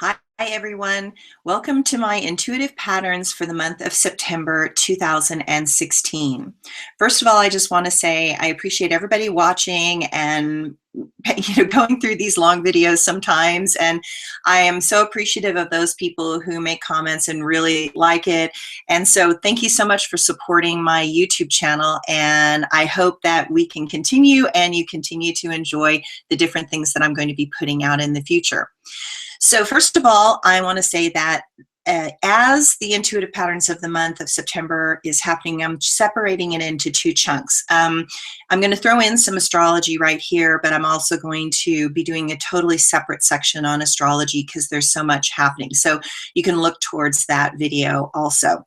Hi, everyone. Welcome to my intuitive patterns for the month of September 2016. First of all, I just want to say I appreciate everybody watching and going through these long videos sometimes, and I am so appreciative of those people who make comments and really like it. And so thank you so much for supporting my YouTube channel, and I hope that we can continue and you continue to enjoy the different things that I'm going to be putting out in the future. So first of all, I want to say that as the intuitive patterns of the month of September is happening, I'm separating it into two chunks. I'm going to throw in some astrology right here, but I'm also going to be doing a totally separate section on astrology because there's so much happening. So you can look towards that video also.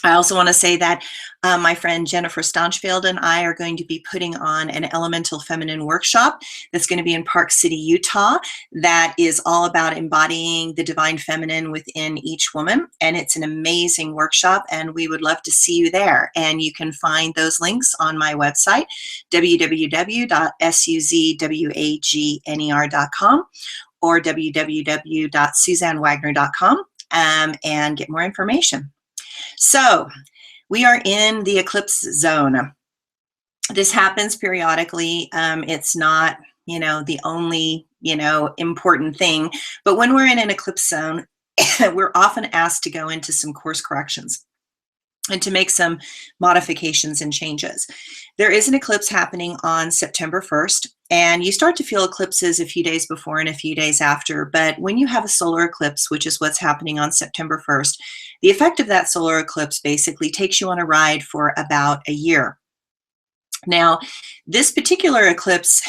I also want to say that my friend Jennifer Staunchfield and I are going to be putting on an Elemental Feminine workshop that's going to be in Park City, Utah, that is all about embodying the divine feminine within each woman. And it's an amazing workshop, and we would love to see you there. And you can find those links on my website, www.suzwagner.com or www.suzannewagner.com, and get more information. So we are in the eclipse zone. This happens periodically. It's not, the only, important thing. But when we're in an eclipse zone, we're often asked to go into some course corrections and to make some modifications and changes. There is an eclipse happening on September 1st, and you start to feel eclipses a few days before and a few days after. But when you have a solar eclipse, which is what's happening on September 1st, the effect of that solar eclipse basically takes you on a ride for about a year. Now, this particular eclipse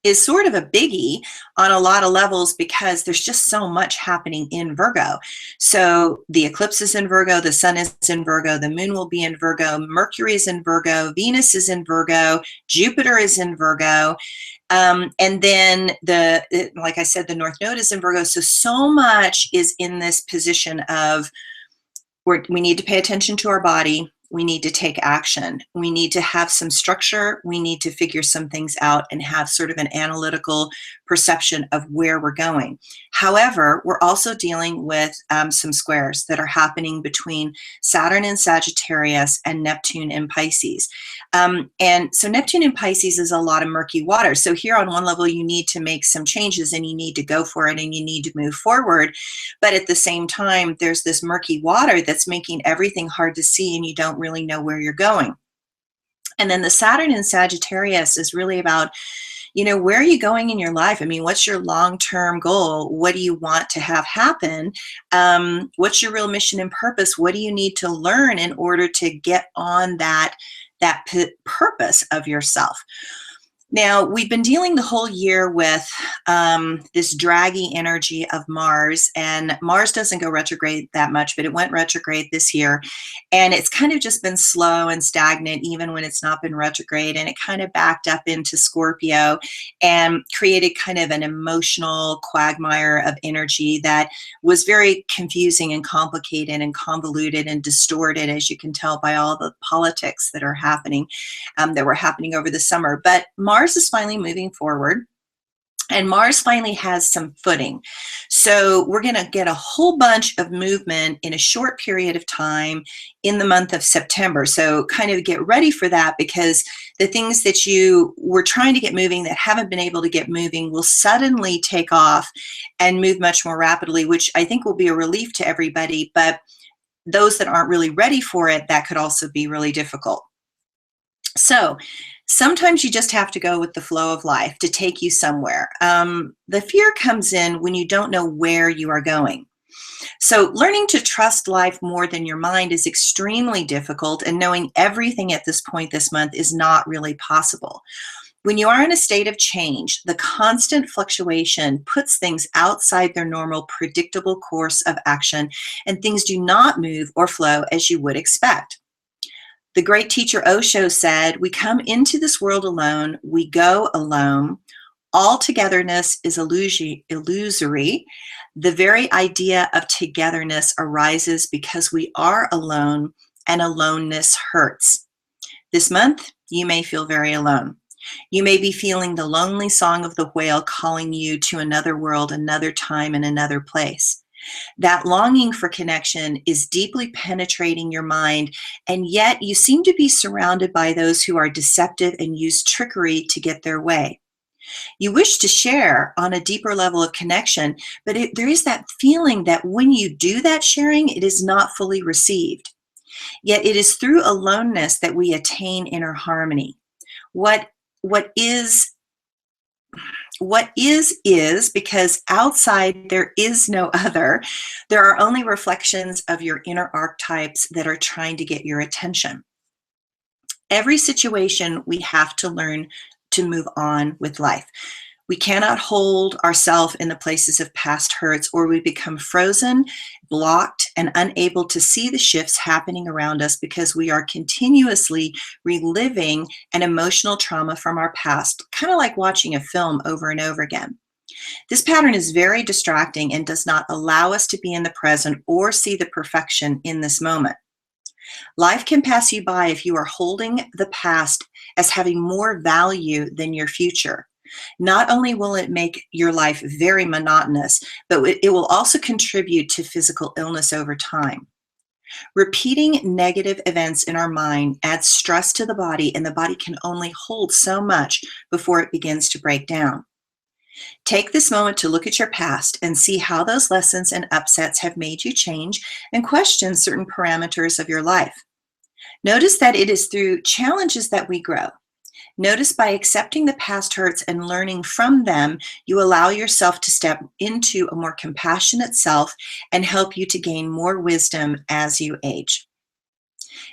is sort of a biggie on a lot of levels because there's just so much happening in Virgo. So the eclipse is in Virgo, the sun is in Virgo, the moon will be in Virgo, Mercury is in Virgo, Venus is in Virgo, Jupiter is in Virgo. And then like I said, the North Node is in Virgo. So much is in this position of we need to pay attention to our body. We need to take action. We need to have some structure. We need to figure some things out and have sort of an analytical perception of where we're going. However, we're also dealing with some squares that are happening between Saturn in Sagittarius and Neptune in Pisces. And so Neptune in Pisces is a lot of murky water. So here on one level, you need to make some changes and you need to go for it and you need to move forward. But at the same time, there's this murky water that's making everything hard to see and you don't really know where you're going. And then the Saturn in Sagittarius is really about, where are you going in your life? I mean, what's your long-term goal? What do you want to have happen? What's your real mission and purpose? What do you need to learn in order to get on that purpose of yourself? Now, we've been dealing the whole year with this draggy energy of Mars, and Mars doesn't go retrograde that much, but it went retrograde this year, and it's kind of just been slow and stagnant even when it's not been retrograde, and it kind of backed up into Scorpio and created kind of an emotional quagmire of energy that was very confusing and complicated and convoluted and distorted, as you can tell by all the politics that are happening, that were happening over the summer. But Mars is finally moving forward, and Mars finally has some footing. So we're going to get a whole bunch of movement in a short period of time in the month of September. So kind of get ready for that, because the things that you were trying to get moving that haven't been able to get moving will suddenly take off and move much more rapidly, which I think will be a relief to everybody. But those that aren't really ready for it, that could also be really difficult. So sometimes you just have to go with the flow of life to take you somewhere. The fear comes in when you don't know where you are going. So learning to trust life more than your mind is extremely difficult, and knowing everything at this point this month is not really possible. When you are in a state of change, the constant fluctuation puts things outside their normal, predictable course of action, and things do not move or flow as you would expect. The great teacher Osho said, "We come into this world alone, we go alone. All togetherness is illusory. The very idea of togetherness arises because we are alone, and aloneness hurts." This month, you may feel very alone. You may be feeling the lonely song of the whale calling you to another world, another time, and another place. That longing for connection is deeply penetrating your mind, and yet you seem to be surrounded by those who are deceptive and use trickery to get their way. You wish to share on a deeper level of connection, but there is that feeling that when you do that sharing, it is not fully received. Yet it is through aloneness that we attain inner harmony. What what is is because outside there is no other. There are only reflections of your inner archetypes that are trying to get your attention. Every situation we have to learn to move on with life. We cannot hold ourselves in the places of past hurts, or we become frozen, blocked, and unable to see the shifts happening around us because we are continuously reliving an emotional trauma from our past, kind of like watching a film over and over again. This pattern is very distracting and does not allow us to be in the present or see the perfection in this moment. Life can pass you by if you are holding the past as having more value than your future. Not only will it make your life very monotonous, but it will also contribute to physical illness over time. Repeating negative events in our mind adds stress to the body, and the body can only hold so much before it begins to break down. Take this moment to look at your past and see how those lessons and upsets have made you change and question certain parameters of your life. Notice that it is through challenges that we grow. Notice by accepting the past hurts and learning from them, you allow yourself to step into a more compassionate self and help you to gain more wisdom as you age.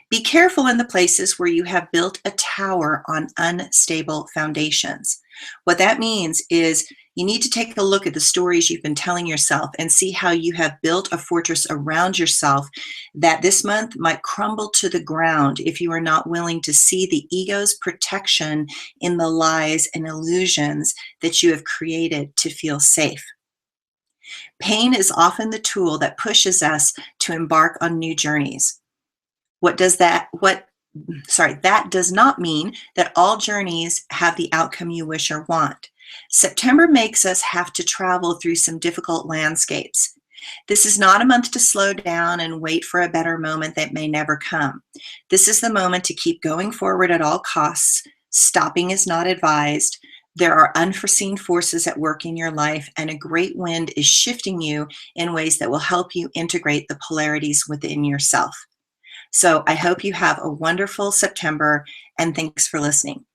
Be careful in the places where you have built a tower on unstable foundations. What that means is you need to take a look at the stories you've been telling yourself and see how you have built a fortress around yourself that this month might crumble to the ground if you are not willing to see the ego's protection in the lies and illusions that you have created to feel safe. Pain is often the tool that pushes us to embark on new journeys. That does not mean that all journeys have the outcome you wish or want. September makes us have to travel through some difficult landscapes. This is not a month to slow down and wait for a better moment that may never come. This is the moment to keep going forward at all costs. Stopping is not advised. There are unforeseen forces at work in your life, and a great wind is shifting you in ways that will help you integrate the polarities within yourself. So I hope you have a wonderful September, and thanks for listening.